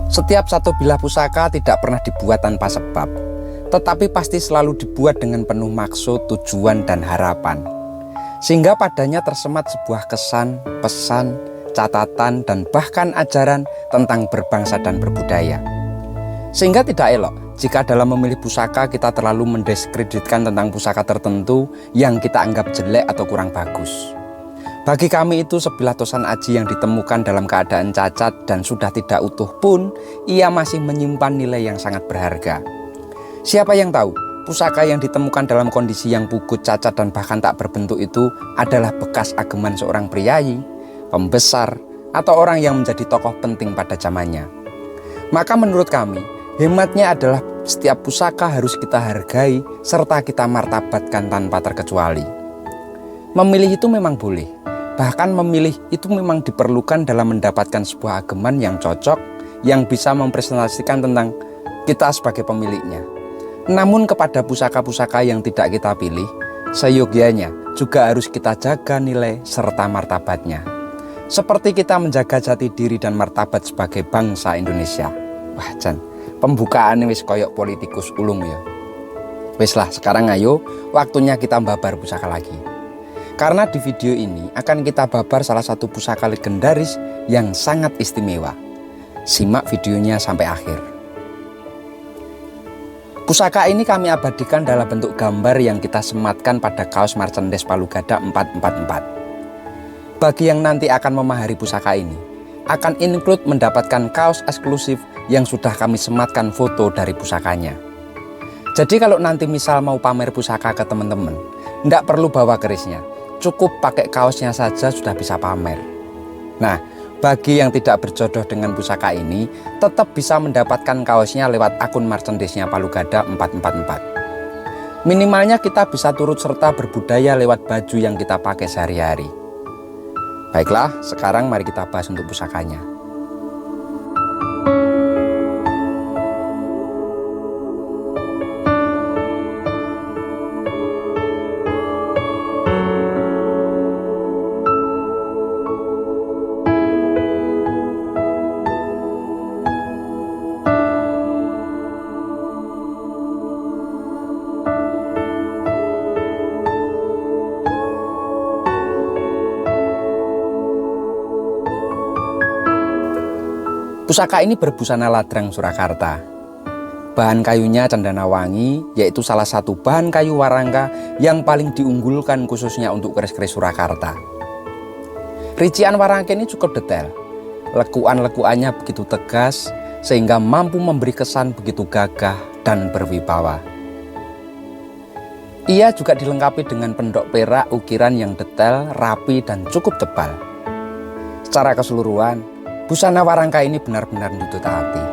Setiap satu bilah pusaka tidak pernah dibuat tanpa sebab, tetapi pasti selalu dibuat dengan penuh maksud, tujuan, dan harapan. Sehingga padanya tersemat sebuah kesan, pesan, catatan, dan bahkan ajaran tentang berbangsa dan berbudaya. Sehingga tidak elok jika dalam memilih pusaka kita terlalu mendiskreditkan tentang pusaka tertentu yang kita anggap jelek atau kurang bagus. Bagi kami itu sebilah tosan aji yang ditemukan dalam keadaan cacat dan sudah tidak utuh pun, ia masih menyimpan nilai yang sangat berharga. Siapa yang tahu, pusaka yang ditemukan dalam kondisi yang pugut, cacat, dan bahkan tak berbentuk itu adalah bekas ageman seorang priyayi, pembesar, atau orang yang menjadi tokoh penting pada zamannya. Maka menurut kami, hematnya adalah setiap pusaka harus kita hargai serta kita martabatkan tanpa terkecuali. Memilih itu memang boleh. Bahkan memilih itu memang diperlukan dalam mendapatkan sebuah ageman yang cocok, yang bisa mempresentasikan tentang kita sebagai pemiliknya. Namun kepada pusaka-pusaka yang tidak kita pilih, seyogyanya juga harus kita jaga nilai serta martabatnya. Seperti kita menjaga jati diri dan martabat sebagai bangsa Indonesia. Wah Jan, pembukaan wis koyok politikus ulung ya. Wis lah, sekarang ayo waktunya kita babar pusaka lagi. Karena di video ini akan kita babar salah satu pusaka legendaris yang sangat istimewa. Simak videonya sampai akhir. Pusaka ini kami abadikan dalam bentuk gambar yang kita sematkan pada kaos merchandise Palu Gada 444. Bagi yang nanti akan memahari pusaka ini, akan include mendapatkan kaos eksklusif yang sudah kami sematkan foto dari pusakanya. Jadi kalau nanti misal mau pamer pusaka ke teman-teman, tidak perlu bawa kerisnya. Cukup pakai kaosnya saja sudah bisa pamer. Nah, bagi yang tidak berjodoh dengan pusaka ini, tetap bisa mendapatkan kaosnya lewat akun merchandise-nya Palu Gada 444. Minimalnya kita bisa turut serta berbudaya lewat baju yang kita pakai sehari-hari. Baiklah, sekarang mari kita bahas untuk pusakanya. Pusaka ini berbusana ladrang Surakarta. Bahan kayunya cendana wangi, yaitu salah satu bahan kayu warangka yang paling diunggulkan khususnya untuk keris-keris Surakarta. Rician warangka ini cukup detail. Lekuan-lekuannya begitu tegas sehingga mampu memberi kesan begitu gagah dan berwibawa. Ia juga dilengkapi dengan pendok perak ukiran yang detail, rapi, dan cukup tebal. Secara keseluruhan, busana warangka ini benar-benar menuntut hati.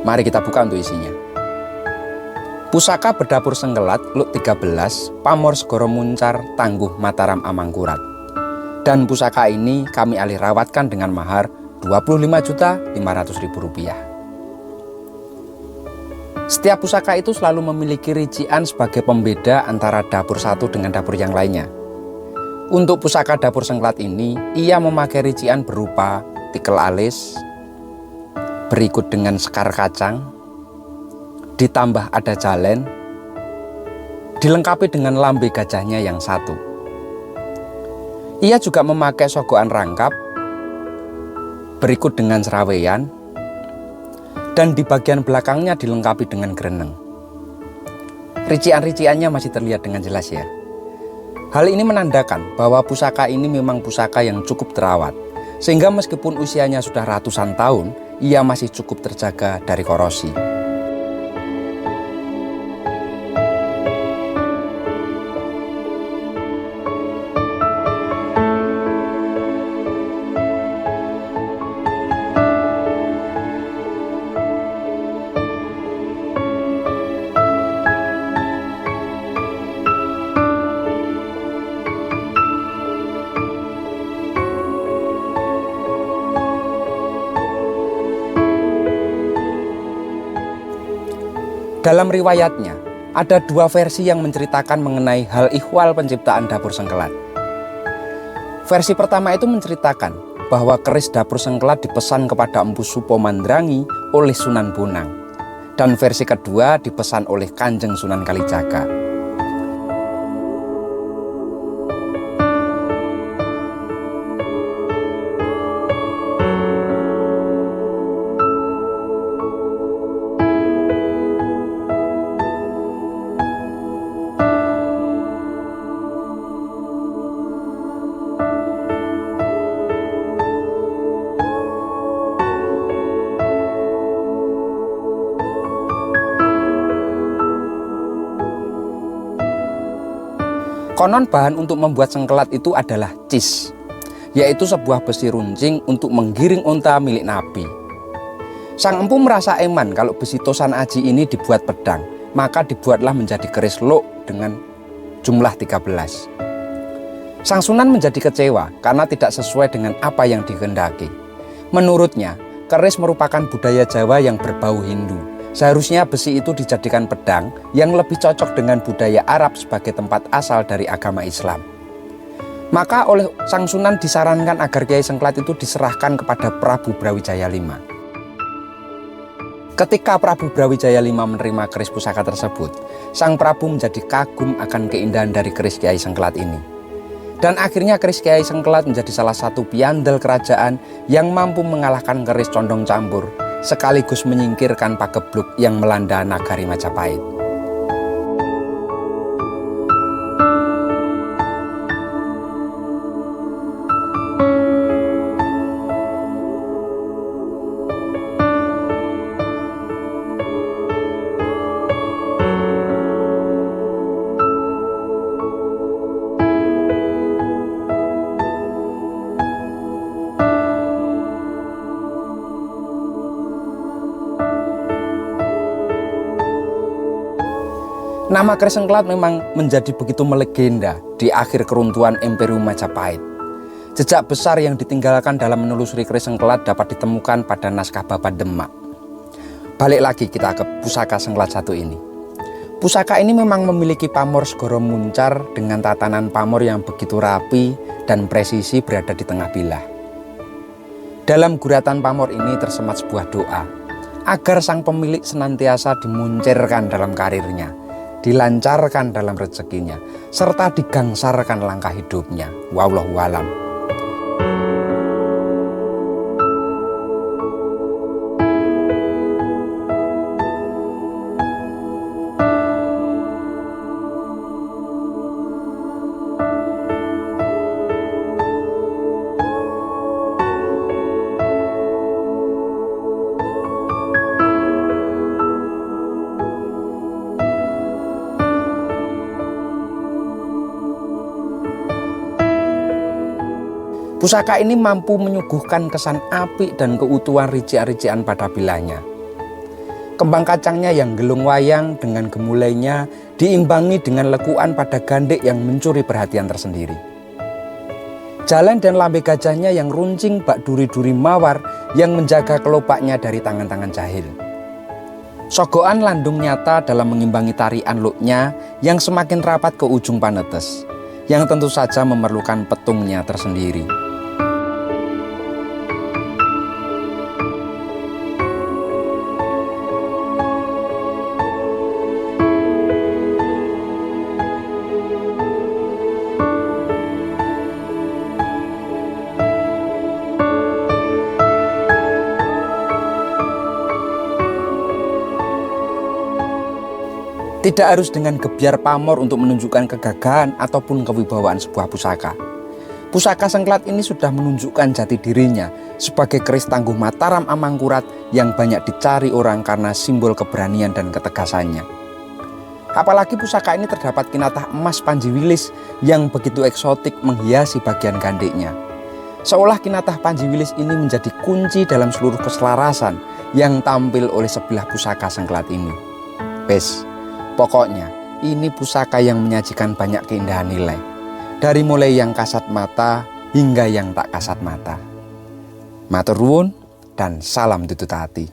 Mari kita buka untuk isinya. Pusaka berdapur Sengkelat Luk 13 Pamor Segoro Muncar Tangguh Mataram Amangkurat. Dan pusaka ini kami alih rawatkan dengan mahar Rp25.500.000. Setiap pusaka itu selalu memiliki rician sebagai pembeda antara dapur satu dengan dapur yang lainnya. Untuk pusaka dapur Sengkelat ini, ia memakai rician berupa tikel alis, berikut dengan sekar kacang, ditambah ada jalen, dilengkapi dengan lambe gajahnya yang satu. Ia juga memakai sogokan rangkap, berikut dengan seraweyan, dan di bagian belakangnya dilengkapi dengan greneng. Rician-riciannya masih terlihat dengan jelas ya. Hal ini menandakan bahwa pusaka ini memang pusaka yang cukup terawat, sehingga meskipun usianya sudah ratusan tahun, ia masih cukup terjaga dari korosi. Dalam riwayatnya, ada dua versi yang menceritakan mengenai hal ihwal penciptaan dapur sengkelat. Versi pertama itu menceritakan bahwa keris dapur sengkelat dipesan kepada Empu Supo Mandrangi oleh Sunan Bonang. Dan versi kedua dipesan oleh Kanjeng Sunan Kalijaga. Konon bahan untuk membuat sengkelat itu adalah cis, yaitu sebuah besi runcing untuk menggiring unta milik Nabi. Sang empu merasa eman kalau besi tosan aji ini dibuat pedang, maka dibuatlah menjadi keris lok dengan jumlah 13. Sang Sunan menjadi kecewa karena tidak sesuai dengan apa yang dikehendaki. Menurutnya, keris merupakan budaya Jawa yang berbau Hindu. Seharusnya besi itu dijadikan pedang yang lebih cocok dengan budaya Arab sebagai tempat asal dari agama Islam. Maka oleh Sang Sunan disarankan agar Kiai Sengkelat itu diserahkan kepada Prabu Brawijaya V. Ketika Prabu Brawijaya V menerima keris pusaka tersebut, Sang Prabu menjadi kagum akan keindahan dari keris Kiai Sengkelat ini. Dan akhirnya keris Kiai Sengkelat menjadi salah satu piandel kerajaan yang mampu mengalahkan keris condong campur, sekaligus menyingkirkan pagebluk yang melanda nagari Majapahit. Nama keris sengkelat memang menjadi begitu melegenda di akhir keruntuhan Imperium Majapahit. Jejak besar yang ditinggalkan dalam menelusuri keris sengkelat dapat ditemukan pada naskah Babat Demak. Balik lagi kita ke pusaka sengkelat satu ini. Pusaka ini memang memiliki pamor segoro muncar dengan tatanan pamor yang begitu rapi dan presisi berada di tengah bilah. Dalam guratan pamor ini tersemat sebuah doa agar sang pemilik senantiasa dimuncirkan dalam karirnya, dilancarkan dalam rezekinya, serta digangsarkan langkah hidupnya. Wallahu a'lam. Pusaka ini mampu menyuguhkan kesan apik dan keutuhan rician-rician pada bilahnya. Kembang kacangnya yang gelung wayang dengan gemulainya diimbangi dengan lekuan pada gandek yang mencuri perhatian tersendiri. Jalan dan lambe gajahnya yang runcing bak duri-duri mawar yang menjaga kelopaknya dari tangan-tangan jahil. Sogokan landung nyata dalam mengimbangi tarian luknya yang semakin rapat ke ujung panetes, yang tentu saja memerlukan petungnya tersendiri. Tidak harus dengan gebyar pamor untuk menunjukkan kegagahan ataupun kewibawaan sebuah pusaka. Pusaka sengkelat ini sudah menunjukkan jati dirinya sebagai keris tangguh Mataram Amangkurat yang banyak dicari orang karena simbol keberanian dan ketegasannya. Apalagi pusaka ini terdapat kinatah emas Panji Wilis yang begitu eksotik menghiasi bagian gandeknya. Seolah kinatah Panji Wilis ini menjadi kunci dalam seluruh keselarasan yang tampil oleh sebelah pusaka sengkelat ini. Pokoknya, ini pusaka yang menyajikan banyak keindahan nilai. Dari mulai yang kasat mata hingga yang tak kasat mata. Matur nuwun dan salam tutut hati.